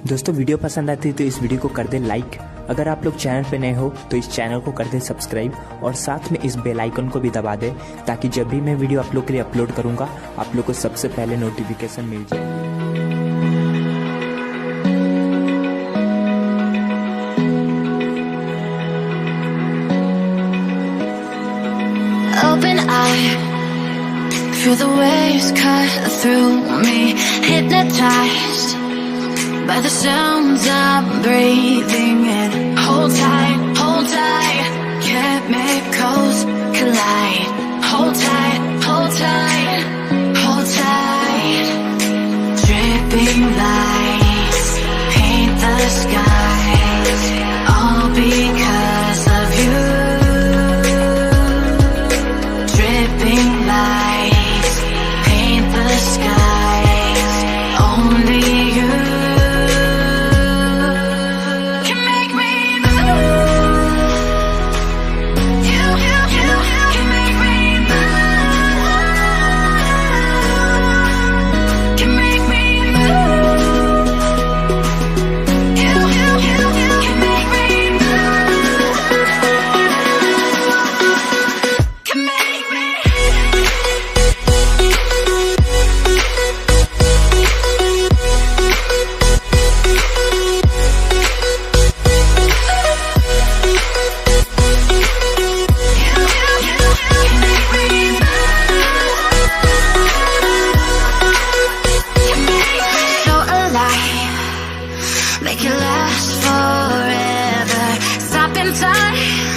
दोस्तों वीडियो पसंद आती है तो इस वीडियो को कर दें लाइक। अगर आप लोग चैनल पे नए हो तो इस चैनल को कर दें सब्सक्राइब और साथ में इस बेल आइकन को भी दबा दें ताकि जब भी मैं वीडियो आप लोग के लिए अपलोड करूंगा आप लोग को सबसे पहले नोटिफिकेशन मिल जाए। Open eye, feel the waves cut through me, hypnotized by the sounds I'm breathing in. Hold tight, chemicals collide. Hold tight, hold tight, hold tight. Dripping lights paint the skies, all because of you. Dripping lights paint the skies, only you can make me move. You can make me move. Can make me move. You can make me move. Can make me. So alive, make it last forever. Stop in time.